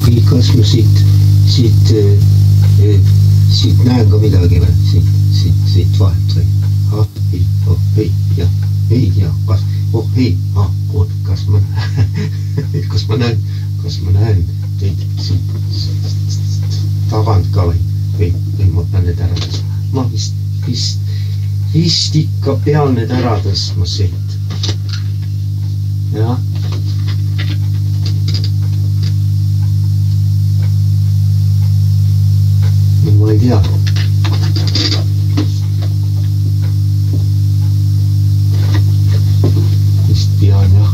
kas ma siit näen ka midagi või? Siit vahelt või? Hei, ja, kas ma näen teid siit tagant ka või ma pean need ära tõstma? Ma vist ikka pean need ära tõstma siit. Jah. Ma ei tea. Vist pean, jah.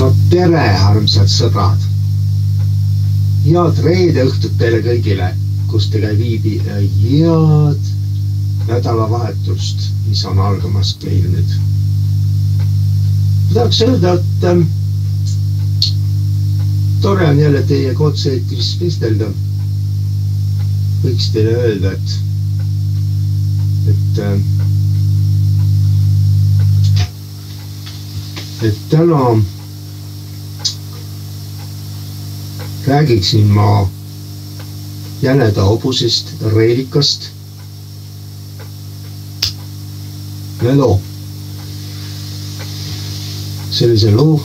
No tere, armsad sõbrad. Head reede õhtut teile kõigile, kus te käi viibi. Head nädalavahetust, mis on algamas meil nüüd. Tahaks öelda, et tore on jälle teie otse-eetris vestelda. Võiks teile öelda, et täna räägiksin ma jäneda hobusest, reelikast. Ja loo. Sellise loo,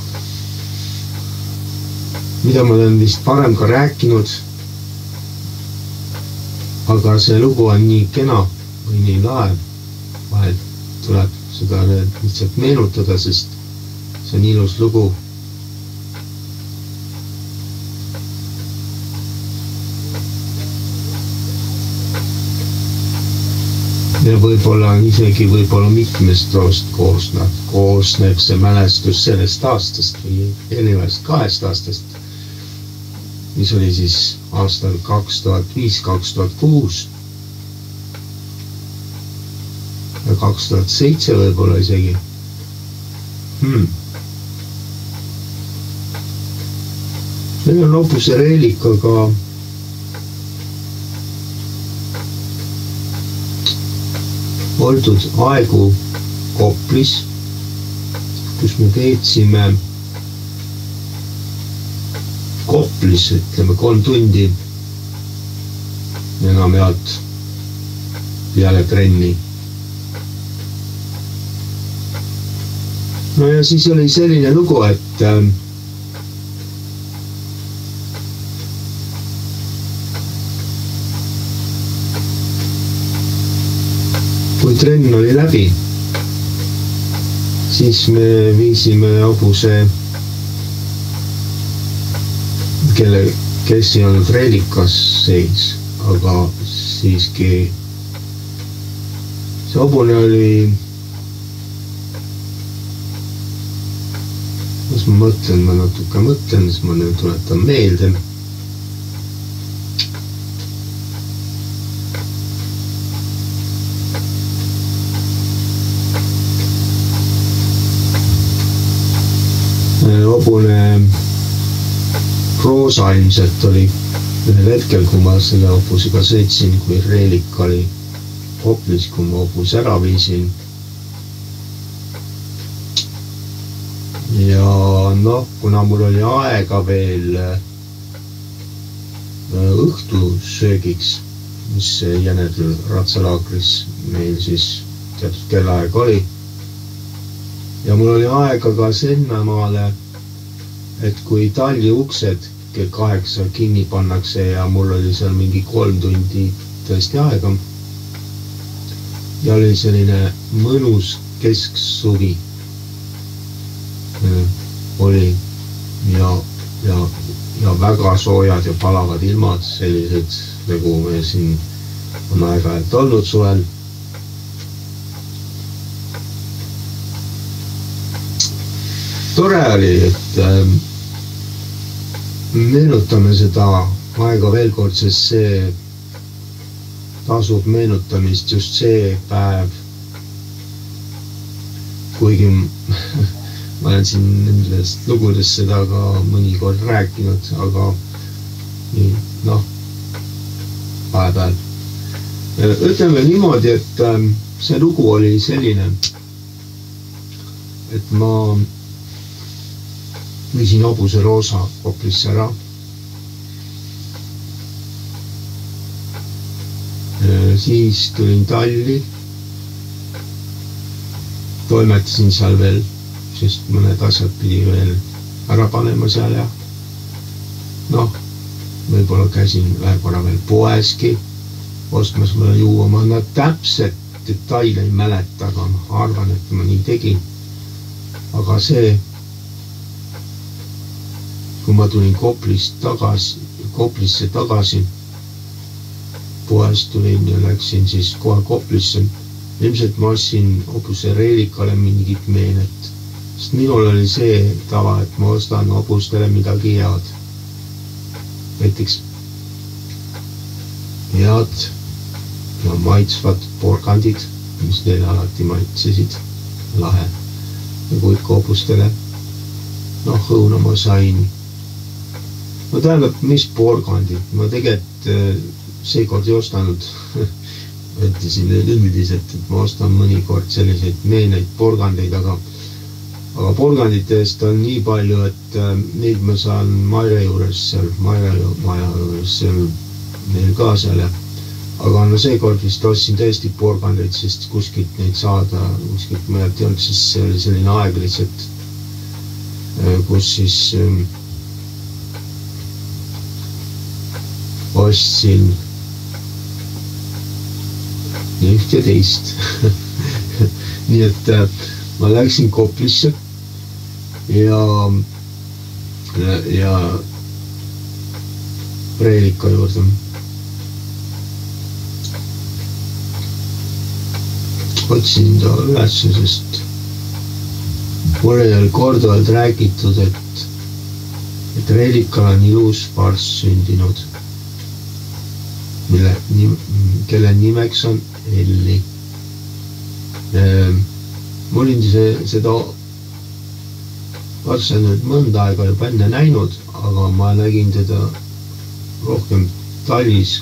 mida ma olen vist varem ka rääkinud, aga see lugu on nii kena või nii lae. Vahel tuleb seda lihtsalt meenutada, sest see on ilus lugu. Ja võib-olla mitmest loost koosneb see mälestus sellest aastast või erinevast 2 aastast, mis oli siis aastal 2005-2006 ja 2007 võib-olla isegi. Meil on hobuse reelikaga oldud aegu Koplis, kus me veetsime Koplis, ütleme 3 tundi enam-jaolt peale trenni. No ja siis oli selline lugu, et kui trenn oli läbi, siis me viisime hobuse, kes ei olnud reelikas seis, aga siiski see hobune oli, mis ma natuke mõtlen, siis ma nüüd tuletan meelde. Hobune Roosa ilmselt oli ühel hetkel, kui ma selle hobusega sõitsin, kui reelik oli Koplis, kui ma hobuse ära viisin. Ja noh, kuna mul oli aega veel õhtusöögiks, mis Jänedel ratsalaagris meil siis teatud kellaaeg oli, ja mul oli aega ka Sennamaale, et kui talli uksed kell 8 kinni pannakse ja mul oli seal mingi 3 tundi tõesti aega ja oli selline mõnus kesksuvi oli ja väga soojad ja palavad ilmad, sellised nagu me siin on aeg-ajalt olnud suvel. Tore oli, et meenutame seda aega veel kord, sest see tasub meenutamist just see päev, kuigi ma olen siin nendest lugudest seda ka mõnikord rääkinud, aga nii, noh, vahepeal. Ütleme niimoodi, et see lugu oli selline, et ma viisin hobuse Roosa Koplisse ära. Siis tulin Talli. Toimetasin seal veel, sest mõned asjad pidi veel ära panema seal ja võib-olla käisin vähe korra veel poeski ostmas mulle juua. Ma täpselt detaile ei mäleta, aga ma arvan, et ma nii tegin. Aga see, kui ma tulin Koplisse tagasi, poest tulin ja läksin siis kohe Koplisse. Ilmselt ma ostsin hobuse Reelikale mingit meenet, sest minul oli see tava, et ma ostan hobustele midagi head. Näiteks head ja maitsvad porgandid, mis neile alati maitsesid, lahe. Ja kui ikka hobustele, õuna ma sain. Ma tähendab, mis porgandid, ma tegelikult seekord ei ostanud, ütlesin üldiselt, et ma ostan mõnikord selliseid meeneid porgandeid, aga porgandite eest on nii palju, et neid ma saan Maire juures seal, Maire maja juures seal meil ka seal. Aga seekord vist ostsin tõesti porgandeid, sest kuskilt neid saada, kuskilt ma ei olnud, siis see oli selline aeg lihtsalt, kus siis ostsin üht ja teist. Nii et ma läksin Koplisse ja Reelika juurde. Otsin ta üles, sest mulle oli korduvalt räägitud, et Reelikal on ilus parss sündinud, kelle nimeks on Elli. Ma olin seda varsa nüüd mõnda aega juba enne näinud, aga ma nägin teda rohkem Tallis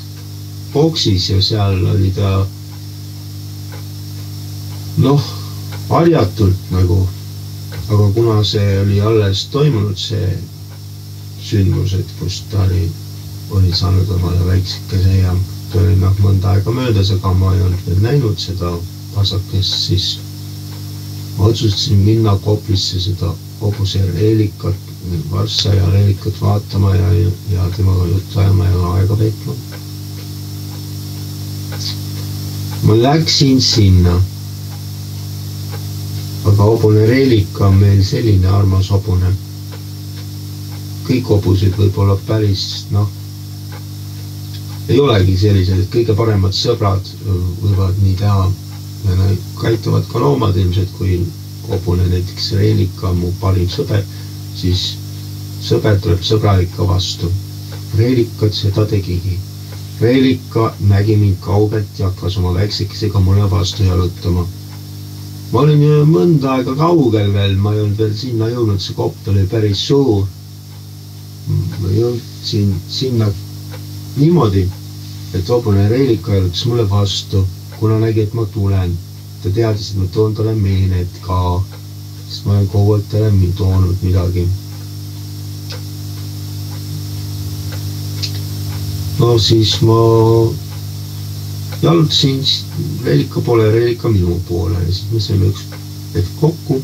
boksis ja seal oli ta harjatult nagu, aga kuna see oli alles toimunud see sündmus, et kus ta oli saanud omale väiksekese ja ta oli mõnda aega möödas, aga ma ei olnud veel näinud seda pasakest, siis ma otsustasin minna Koplisse seda hobuse Reelikat, varssa ja Reelikat vaatama ja temaga juttu ajama ja aega veetma. Ma läksin sinna, aga hobune Reelika on meil selline armas hobune. Kõik hobused võib-olla päris, ei olegi sellised, et kõige paremad sõbrad võivad nii teha ja nad kaituvad ka loomad ilmselt, kui hobune näiteks Reelika on mu parim sõber, siis sõber tuleb sõbralika vastu. Reelikat seda tegigi. Reelika nägi mind kaugelt ja hakkas oma väiksekesega mulle vastu jalutama. Ma olin mõnda aega kaugel veel, ma ei olnud veel sinna jõudnud, see kopt oli päris suur. Ma jõudsin sinna niimoodi, et hobune Reelika jalutas mulle vastu, kuna nägi, et ma tulen. Ta teadis, et ma toon talle meened ka, sest ma olen kogu aeg talle toonud midagi. Siis ma jalutasin Reelika poole ja Reelika minu poole ja siis me saime üks hetk kokku.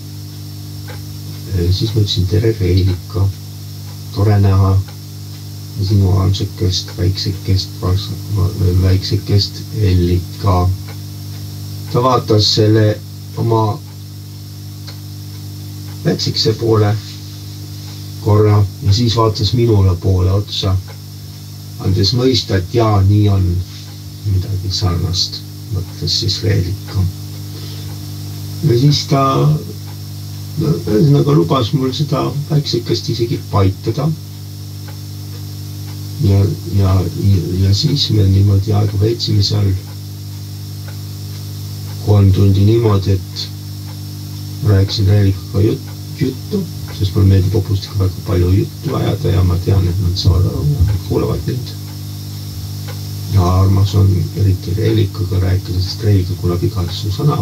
Siis ma ütlesin, tere Reelika, tore näha. Ja sinu armsekest, väiksekest Ellit ka. Ta vaatas selle oma väiksekese poole korra ja siis vaatas minule poole otsa, andes mõista, et jaa, nii on midagi sarnast, mõtles siis Reelika. Ja siis ta ühesõnaga lubas mul seda väiksekest isegi paitada. Ja siis me niimoodi aega veetsime seal 3 tundi niimoodi, et rääkisin Reelikaga juttu, sest mul meeldib hobustega väga palju juttu ajada ja ma tean, et nad saavad aru ja nad kuulevad mind. Ja armas on eriti Reelikaga rääkida, sest Reelika kuuleb iga su sõna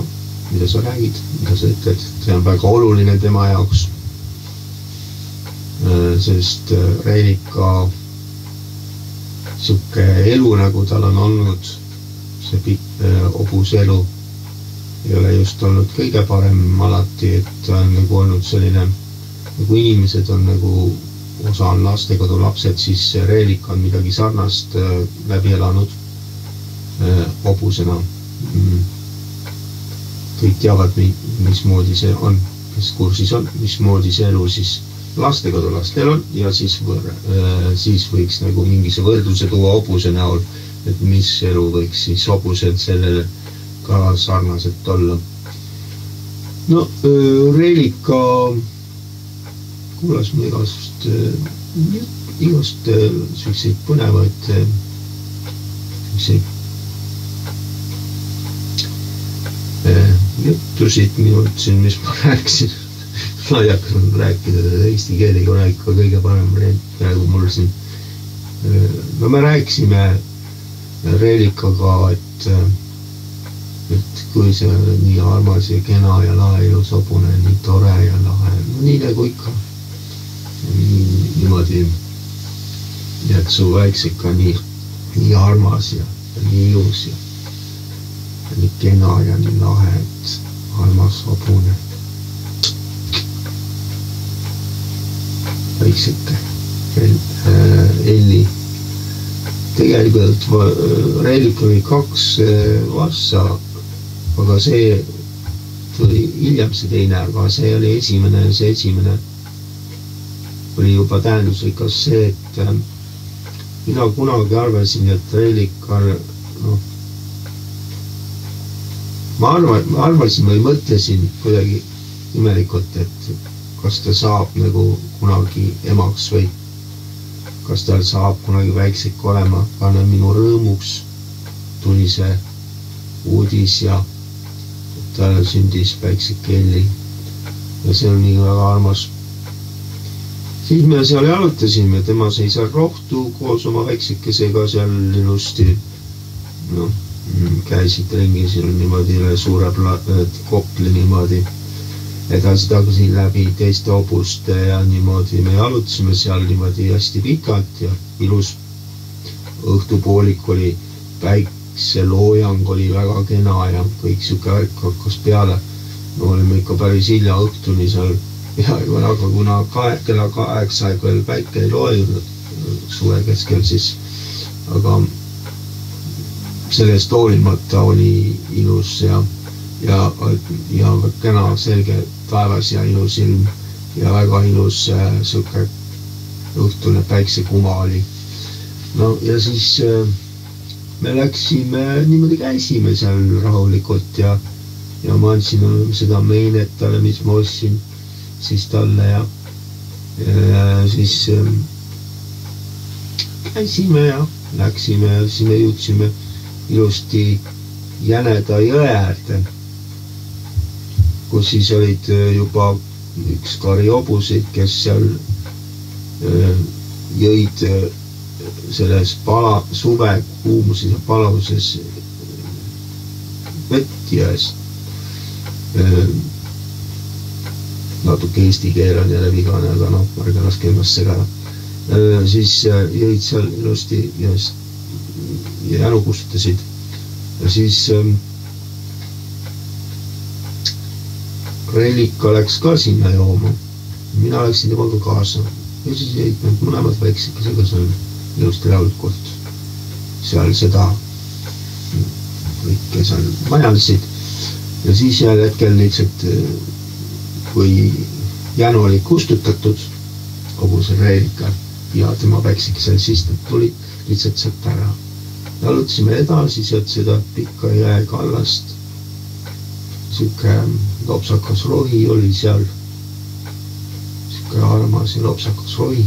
mida sa räägid, mida sa ütled, see on väga oluline tema jaoks, sest Reelika siuke elu, nagu tal on olnud, see hobuse elu ei ole just olnud kõige parem alati, et ta on nagu olnud selline, nagu inimesed on nagu, osa on lastekodu lapsed, siis Reelika on midagi sarnast läbi elanud hobusena. Kõik teavad, mismoodi see on, kes kursis on, mismoodi see elu siis lastekodu lastel on ja siis võiks nagu mingise võrdluse tuua hobuse näol, et mis elu võiks siis hobusel sellele ka sarnaselt olla. No, Reelika kuulas mu igast selliseid põnevaid juttusid minult siin, mis ma rääkisin. Ma ei hakanud rääkida eesti keeliga, rääkida kõige parem variant praegu mul siin. No me rääkisime Reelikaga, et kui see on nii armas ja kena ja lahe ilus hobune, nii tore ja lahe, no nii nagu ikka. Niimoodi, et su väikseka nii armas ja nii ilus ja nii kena ja nii lahe, et armas hobune. Väikseke, Elli. Tegelikult Reelika oli 2 vassa, aga see tuli hiljem see teine, aga see oli esimene ja see esimene oli juba tähenduslikas see, et mina kunagi arvasin, et Reelikal, ma arvasin või mõtlesin kuidagi imelikult, et kas ta saab nagu kunagi emaks või kas tal saab kunagi väiksek olema, aga minu rõõmuks tuli see uudis ja tal sündis väiksek Elli ja see on nii väga armas. Siis me seal jalutasime, tema sai seal rohtu koos oma väiksekesega seal ilusti, käisid ringi seal niimoodi üle suure kopli niimoodi, edasi tagasi läbi teiste hobuste ja niimoodi me jalutasime seal niimoodi hästi pikalt ja ilus õhtupoolik oli, päikseloojang oli väga kena ja kõik siuke värk hakkas peale. Me olime ikka päris hilja õhtuni seal ja aga kuna kella 8 aeg veel päike ei loojunud suve keskel, siis aga sellest hoolimata oli ilus ja kena selge taevas ja ilus ilm ja väga ilus siuke õhtune päiksekuma oli. No ja siis me läksime, niimoodi käisime seal rahulikult ja ma andsin seda meinet talle, mis ma ostsin siis talle ja siis käisime ja läksime ja siis me jõudsime ilusti Jäneda jõe äärde, kus siis olid juba üks kari hobuseid, kes seal jõid selles suve kuumuses ja palavuses vett jões. Natuke eesti keel on jälle vigane, aga ärge laske ennast segada. Siis jõid seal ilusti ja jänu kustutasid ja siis Reelika läks ka sinna jooma. Mina läksin temaga kaasa ja siis jäid need mõlemad väiksekesega seal ilusti rahulikult seal seda kõike seal majaldasid ja siis jälle hetkel lihtsalt kui jänu oli kustutatud hobusel Reelikal ja tema väiksekesel, siis nad tulid lihtsalt sealt ära. Jalutasime edasi sealt seda pikka jää kallast. Siuke lopsakas rohi oli seal. Siuke armas ja lopsakas rohi.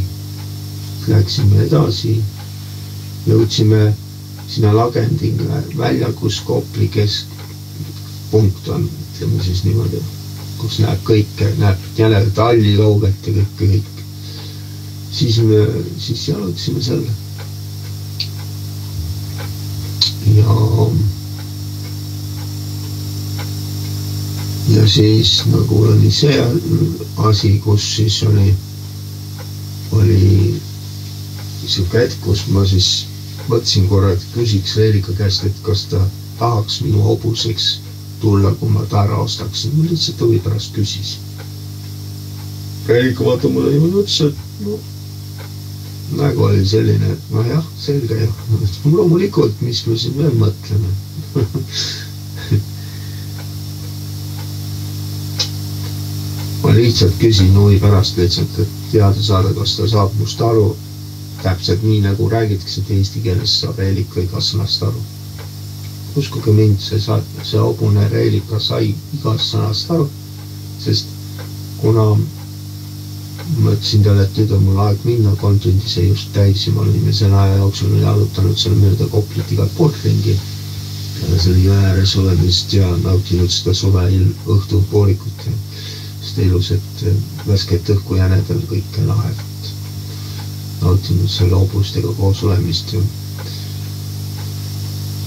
Läksime edasi. Jõudsime sinna lagendingle välja, kus Kopli keskpunkt on, ütleme siis niimoodi, kus näeb kõike, näeb jälle talli kaugelt ja kõik. Siis jalutasime seal. Ja siis nagu oli see asi, kus siis oli siuke hetk, kus ma siis mõtlesin korra, et küsiks Reelika käest, et kas ta tahaks minu hobuseks tulla, kui ma ta ära ostaksin. Ma lihtsalt huvi pärast küsis. Reelika vaata mulle juba ütles, et no, nägu oli selline, et no jah, selge jah. Loomulikult, mis me siin veel mõtleme. Ma lihtsalt küsin huvi pärast lihtsalt, et teada saada, kas ta saab must aru. Täpselt nii, nagu räägitakse, et eesti keeles saab Reelika igast sõnast aru. Uskuge mind, see hobune Reelika sai igast sõnast aru, sest kuna ma ütlesin talle, et nüüd on mul aeg minna, 3 tundi see just täis ja ma olin selle aja jooksul jalutanud selle mööda Koplit igalt poolt ringi ja selle jõe ääres olemist ja nautinud seda suve õhtu poolikut ja seda ilusat värsket õhku jänedel kõike lahet. Nautinud selle hobustega koos olemist ja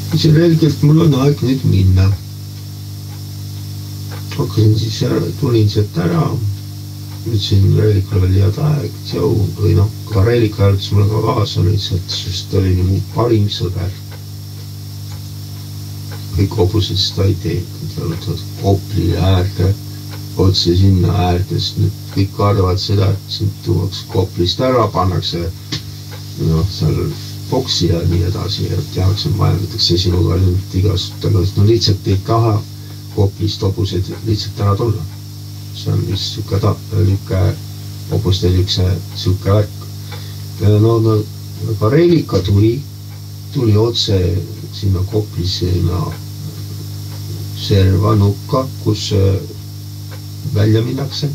ütlesin Reelikalt, mul on aeg nüüd minna. Hakkasin siis tulin sealt ära, ütlesin Reelikale veel head aeg, tšau, või noh, ka Reelika ütles mulle ka kaasa lihtsalt, sest ta oli nii parim sõber. Kõik hobused seda ei tee, nad jalutavad Kopli äärde, otse sinna äärdes, nüüd kõik arvavad seda, et sind tuuakse Koplist ära, pannakse seal boksi ja nii edasi ja tehakse, majandatakse sinuga igast, aga no lihtsalt ei taha Koplist hobused lihtsalt ära tulla. See on vist siuke hobustel siuke värk. No aga Reelika tuli otse sinna Kopli sinna serva nukka, kus välja minnakse.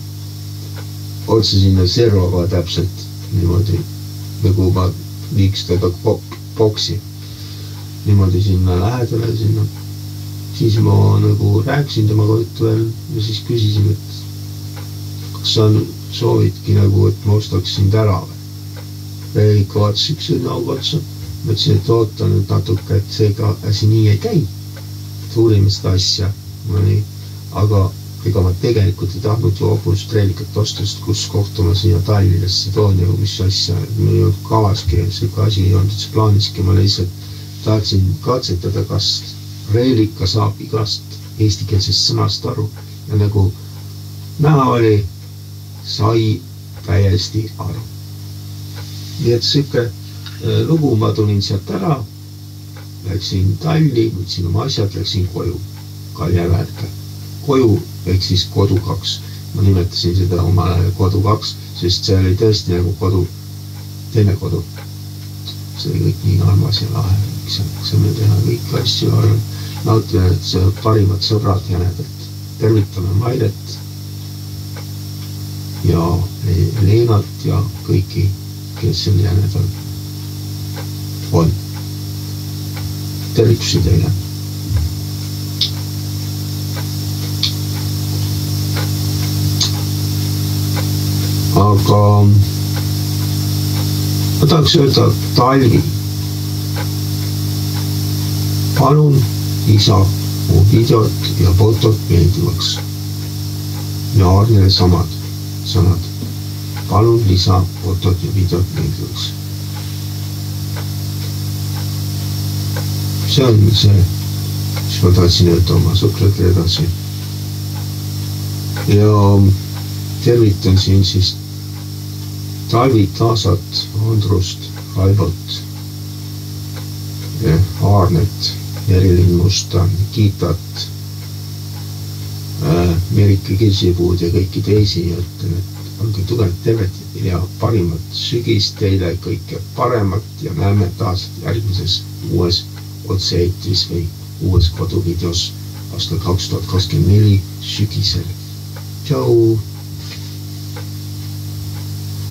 Otse sinna servaga täpselt niimoodi, nagu ma liiks teda boksi. Niimoodi sinna lähedale sinna. Siis ma nagu rääkisin temaga juttu veel ja siis küsisin, et kas sa soovidki nagu, et ma ostaks sind ära või? Reelika vaatas üks näoga otsa. Ma ütlesin, et oota nüüd natuke, et seega asi nii ei käi. Uurime seda asja. Aga ega ma tegelikult ei tahtnud ju hobust Reelikat ostust, kus kohta ma siia Tallinnasse toon ja mis asja. Meil ei olnud kavaski ja siuke asi ei olnud üldse plaaniski. Ma lihtsalt tahtsin katsetada, kas Reelika saab igast eestikeelsest sõnast aru ja nagu näha oli, sai täiesti aru. Nii et siuke lugu, ma tulin sealt ära, läksin Talli, võtsin oma asjad, läksin koju Kaljaväärde. Koju ehk siis kodu 2. Ma nimetasin seda oma kodu 2, sest see oli tõesti nagu kodu, teine kodu. See oli kõik nii armas ja lahe, saame teha kõiki asju ja nautida, et see parimad sõbrad jänedelt. Tervitame Mairet ja Leenat ja kõiki, kes seal jänedel on. Tervitusi teile. Aga ma tahaks öelda Talvi. Palun isa mu videot ja fotot meeldivaks. Ja Arnele samad sõnad. Palun lisa fotot ja videot meeldivaks. See on see, mis ma tahtsin öelda oma sõpradele edasi. Ja tervitan siin siis Talvit, Aasat, Andrust, Raivot, Aarnet, Merilin Musta, Nikitat, Merike Kirsipuud ja kõiki teisi, et olge tugevad terved ja parimat sügist teile, kõike paremat ja näeme taas järgmises uues otse-eetris või uues koduvideos aastal 2024 sügisel. Tšau!